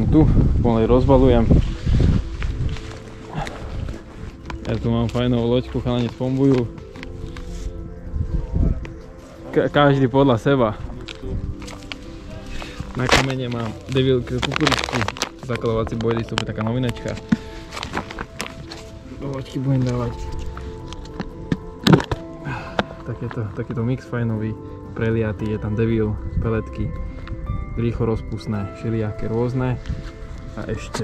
som tu, pomaly rozbalujem. Ja tu mám fajnovú loďku, chalani spombujú. Každý podľa seba. Na kamene mám Devil kukuričku, zakladovací bojlí, to je taká novinečka. Do loďky budem dávať takýto mix fajnový, preliatý, je tam Devil, peletky, rýchlo rozpustné, všelijaké rôzne a ešte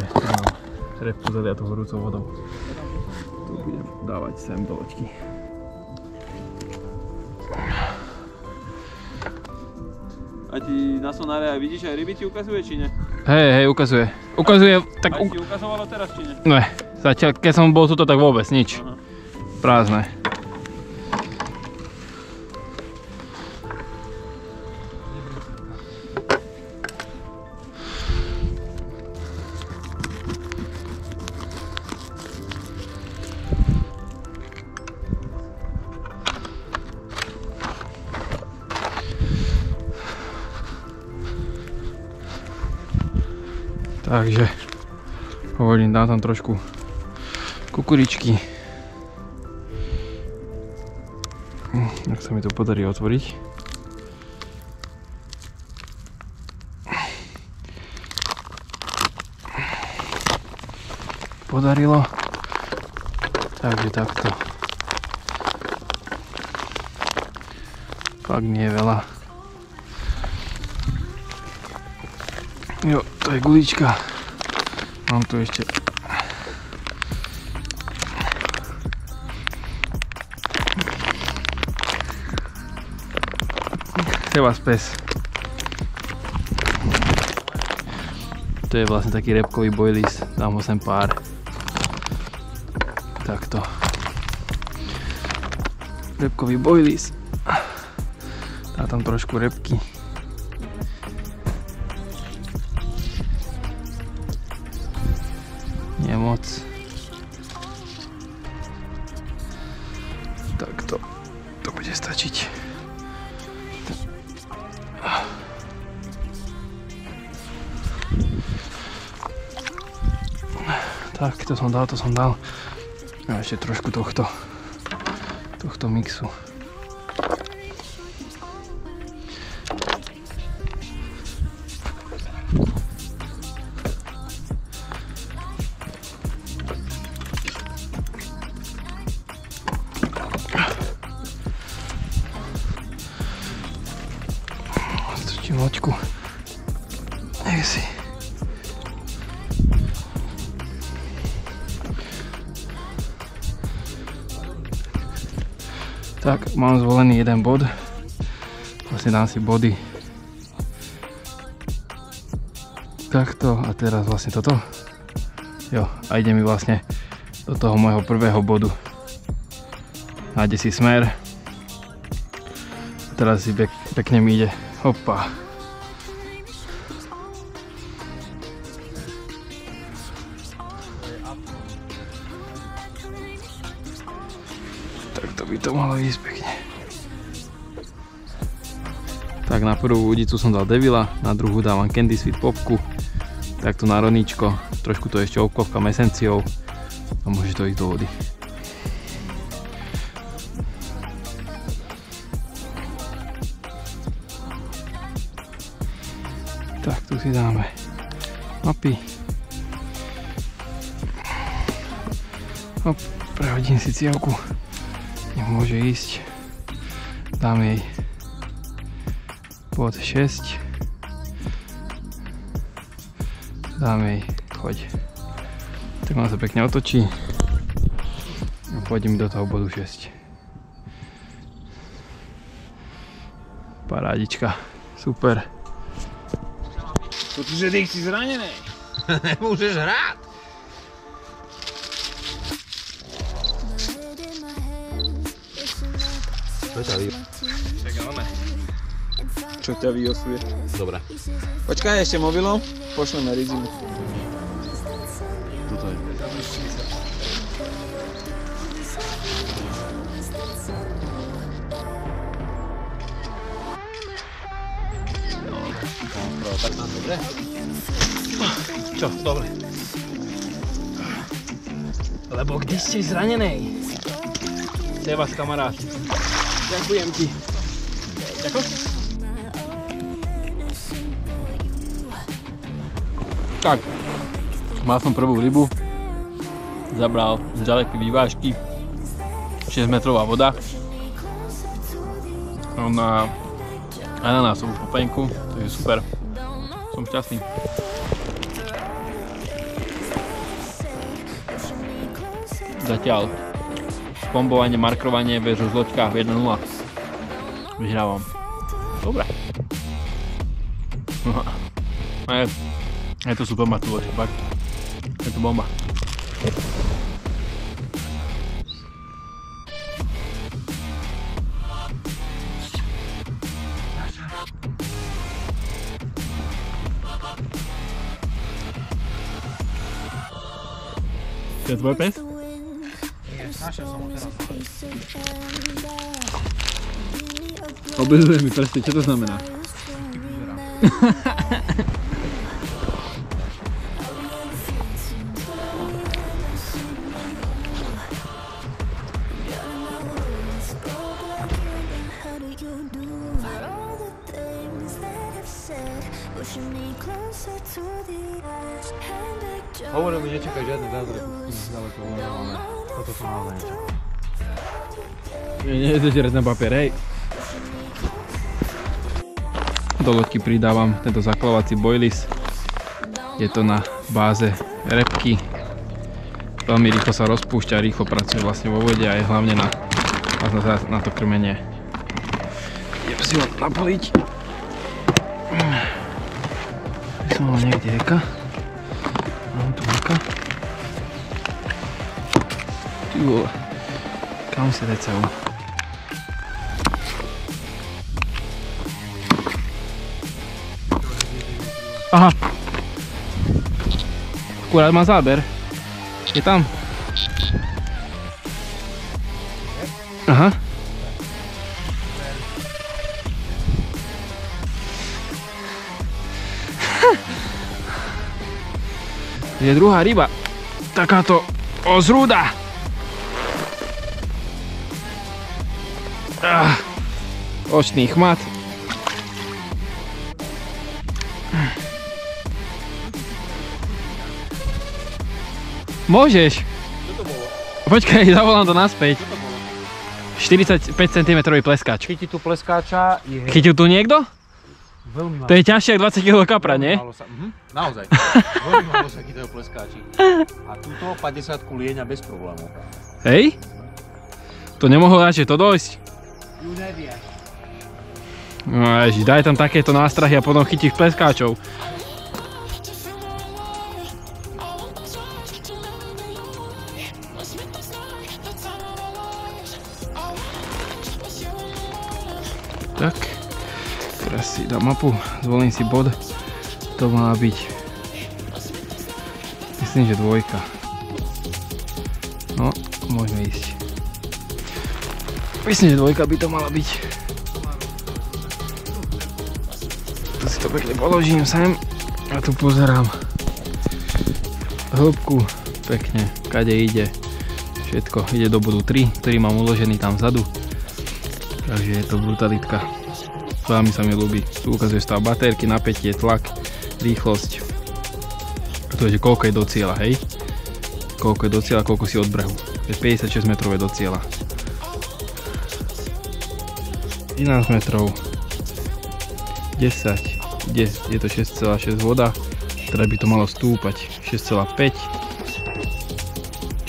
repku zaliatou horúcou vodou. Tu budem dávať sem do loďky. A ti na sonáre aj vidíš, aj ryby ti ukazuje, či ne? Hej, ukazuje. Ukazuje, tak... Aj ti ukazovalo teraz, či ne? Ne, zatiaľ, keď som bol tuto, tak vôbec nič. Aha. Prázdne. Takže hovorím, dám tam trošku kukuričky. Ak sa mi to podarí otvoriť. Podarilo. Takže takto. Fakt nie je veľa. Jo, to je gulička. Mám tu ešte Sebas pes. To je vlastne taký repkový bojlis, dám ho sem pár. Takto. Repkový bojlis. Dá tam trošku repky. Nie moc. Takto. To bude stačiť. Tak, to som dal. A ešte trošku tohto mixu. Strčím loďku. Nech si. Tak, mám zvolený jeden bod. Vlastne dám si body. Takto a teraz vlastne toto. Jo, a ide mi vlastne do toho môjho prvého bodu. Nájde si smer. Teraz si pekne mi ide. Hopa. Tak to by to malo ísť pekne. Tak na prvú udicu som dal Devila, na druhú dávam Candy Sweet popku. Takto na roníčko, trošku to ešte obklopkám esenciou a môže to ísť do vody. Tak tu si dáme mapy. Hop, prehodím si cievku. Nech môže ísť. Dám jej bod 6. Dám jej choď. Tak ona sa pekne otočí. A pôjdem do toho bodu 6. Parádička. Super. Protože ty jsi zraněný. Nemůžeš hrát. Čo ťa vyosuje? Tak ale ne. Čo ťa vyosuje? Dobre. Počkaj ešte mobilom, pošleme rizinu. Toto je. Tak nám dobre? Čo? Dobre. Lebo kde ste zranenej? Sebas, kamarát. Ďakujem ti. Ďakujem. Tak, mal som prvú rybu. Zabral z ďalekej vývážky. 6 metrová voda. Na ananásovú popeňku, takže super. Som šťastný. Zatiaľ spombovanie, markrovanie versus loďka 1-0. Vyhrávam. Dobre. Je to super mať tú loďku, fakt. Je to bomba. To je tvoj pes? Našiel som ho teraz. Oblizuje mi prsty, čo to znamená? Hovoril mi, nečakaj žiadne zázrak, ale to ale toto som naozaj nečakal. Nie je to žerať na papier, hej. Do loďky pridávam tento zaklavací boilies. Je to na báze repky. Veľmi rýchlo sa rozpúšťa, rýchlo pracuje vlastne vo vode a je hlavne na to krmenie. Idem si ho napoliť. Som mal niekde reka. Mám tu reka. Ty vole. Kam si dať sa ho? Aha. Akurát má záber. Je tam. Aha. Je druhá ryba. Takáto ozrúda. Očný chmat. Môžeš. Čo to bolo? Počkaj, zavolám to naspäť. Čo to bolo? 45 cm pleskač. Chytí tu pleskáča je... Chytil tu niekto? Veľmi málo. To je ťažšie ako 20 kg kapra, nie? Naozaj. Veľmi málo sa chytajú pleskáči. A túto 50-ku lieňa bez problémov. Hej? To nemohlo radšej to dojsť? Ju nevie. No ježiš, daj tam takéto nástrahy a potom chytíš pleskáčov. Tak, teraz si dám mapu, zvolím si bod, to má byť, myslím, že 2. No, môžeme ísť. Myslím, že 2 by to mala byť. Tu si to pekne položím sem a tu pozerám hĺbku, pekne, kade ide, všetko, ide do bodu 3, ktorý mám uložený tam vzadu. Takže je to brutalitka. Veľmi sa mi ľúbi. Tu ukazuje stav batérky, napätie, tlak, rýchlosť. A to je, že koľko je do cieľa, hej? Koľko je do cieľa, koľko si od brehu. Je 56 metrov je do cieľa. 11 metrov. 10. Je to 6,6 voda. Teda by to malo stúpať. 6,5.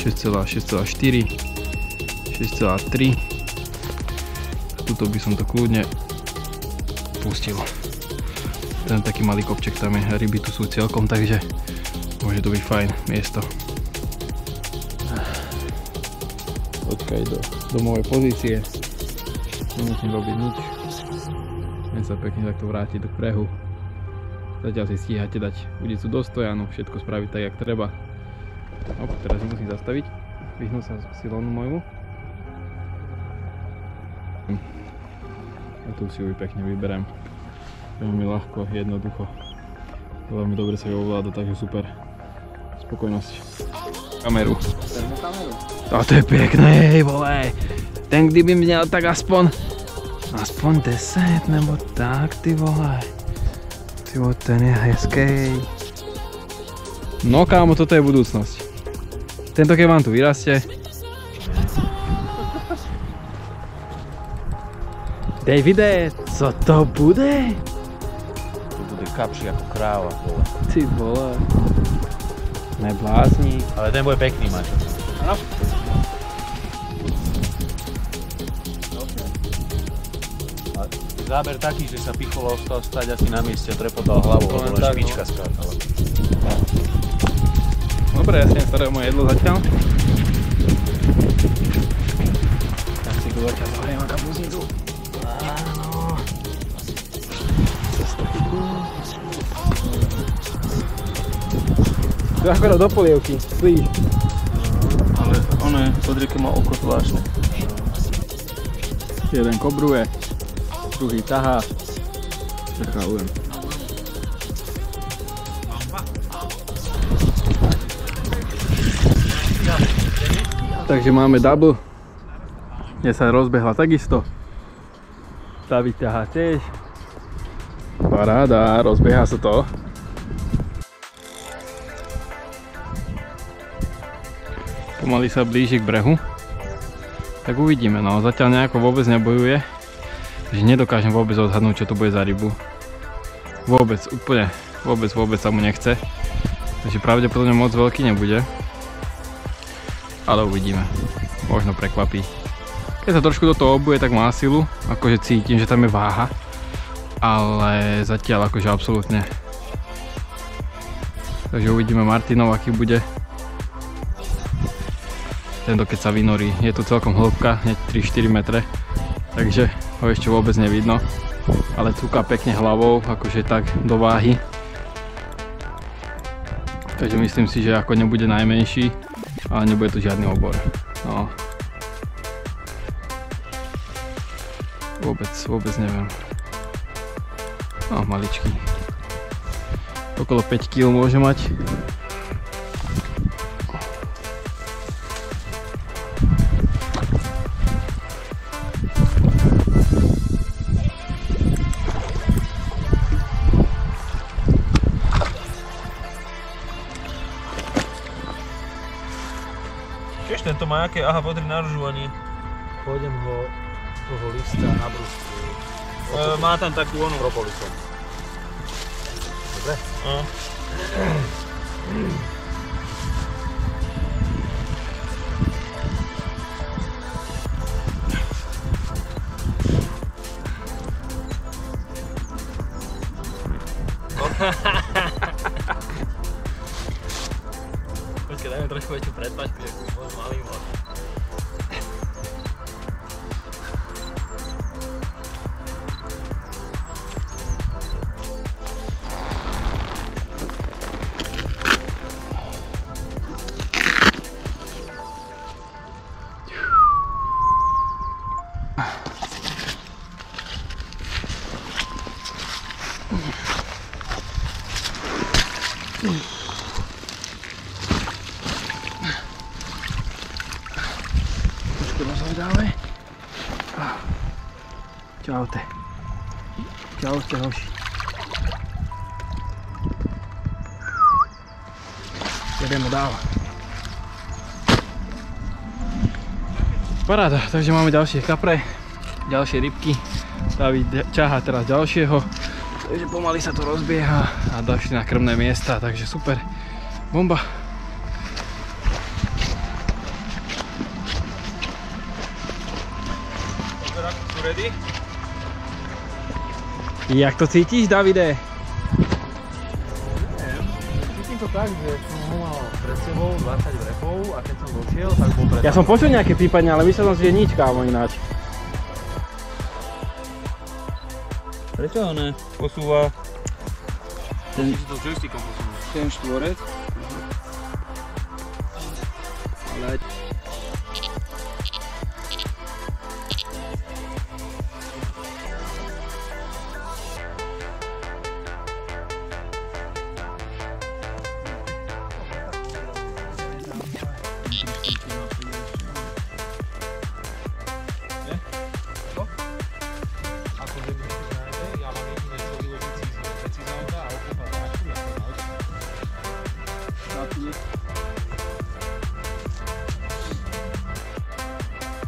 6,4. 6,3. Tuto by som to kľudne pustil. Ten taký malý kopček tam je, ryby tu sú celkom, takže môže to byť fajn miesto. Počkaj do domovej pozície. Nemusím robiť nič. Len sa pekne takto vrátiť do brehu. Zatiaľ si stíhate dať udicu do stojanu, všetko spraviť tak, jak treba. Teraz musím zastaviť, vyhnúť sa silonu moju. A tu si ju pekne vyberiem. Veľmi ľahko, jednoducho. Veľmi dobre sa ju ovláda, takže super. spokojnosť. Kameru. A to je pekné, hej vole. Ten kdyby měl tak aspoň 10 nebo tak, ty vole. Ty vole, ten je hezký. No kámo, toto je budúcnosť. Tento keď vám tu vyrastie. Davide, co to bude? To bude kapší ako kráva, vole. Ty vole. Neblázni. Ale ten bude pekný, Maťo. Áno. Záber taký, že sa Picholo ostal stať asi na mieste a trepodal hlavou, lebo len špička skákala. Dobre, ja si nestarám moje jedlo zatiaľ. Tak si tu zatiaľ zahriem na kapuznicu. Áno. To je akorát do polievky, slíš. Ale ono je, podrieke má oko zvláštne. Jeden kobruje, druhý tahá. Nechálujem. Takže máme double, kde sa rozbehla takisto. David ťahá tiež. Paráda, rozbieha sa to. Pomaly sa blíži k brehu. Tak uvidíme, no zatiaľ nejako vôbec nebojuje. Že nedokážem vôbec odhadnúť, čo to bude za rybu. Vôbec, úplne, vôbec sa mu nechce. Takže pravdepodobne moc veľký nebude. Ale uvidíme. Možno prekvapí. Keď sa trošku do toho obuje, tak má silu. Akože cítim, že tam je váha. Ale zatiaľ akože absolútne. Takže uvidíme Martinov, aký bude. Tento keď sa vynorí. Je tu celkom hĺbka, hneď 3-4 metre. Takže ho ešte vôbec nevidno. Ale cúka pekne hlavou, akože tak do váhy. Takže myslím si, že ako nebude najmenší, ale nebude tu žiadny obor. No. Vôbec neviem. No, maličký. Okolo 5 kg môže mať. Tiež tento má aké, aha, podri na ružovanie. Pôjdem ho toho lista na brúšku. Má tam takú onu. Propolisom. Dobre? Počkaj, dajme trošku väčšiu predpačku, že už bol malý moc. Trošku rozhľadáme. Čaute. Čaute, hoši. Jedeme dál. Paráda, takže máme ďalšie kapre, ďalšie rybky. David ťahá teraz ďalšieho. Takže pomaly sa to rozbieha a došli na krmné miesta, takže super. Bomba. Sú ready? Jak to cítiš, Davide? Cítim to tak, že som ho mal pred sebou 20 repov a keď som došiel, tak bol pred... Ja som počul nejaké pípanie, ale myslel som si, že nič, kámo, ináč. Prečo ho ne? Posúva ten joystickom posúva. Ten štvorec. Ale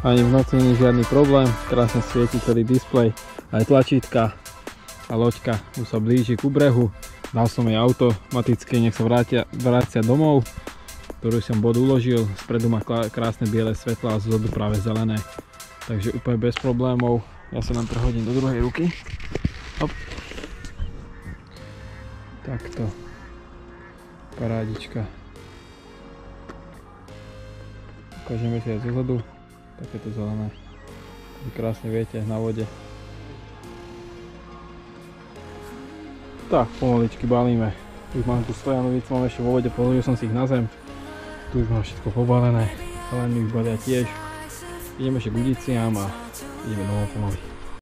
Ani v noci nie je žiadny problém, krásne svieti celý displej, aj tlačítka a loďka už sa blíži ku brehu. Dal som jej automaticky, nech sa vrácia domov, ktorú som bod uložil. Spredu má krásne biele svetla a zzodu práve zelené, takže úplne bez problémov. Ja sa nám prehodím do druhej ruky. Hop. Takto. Parádička. Ukážeme si aj zozadu. Takéto zelené. Krásne viete na vode. Tak, pomaličky balíme. Už mám tu stojanovic, mám ešte vo vode, položil som si ich na zem. Tu už mám všetko pobalené. Ale mi už balia tiež. Ideme ešte k udiciam a ideme domov pomaly.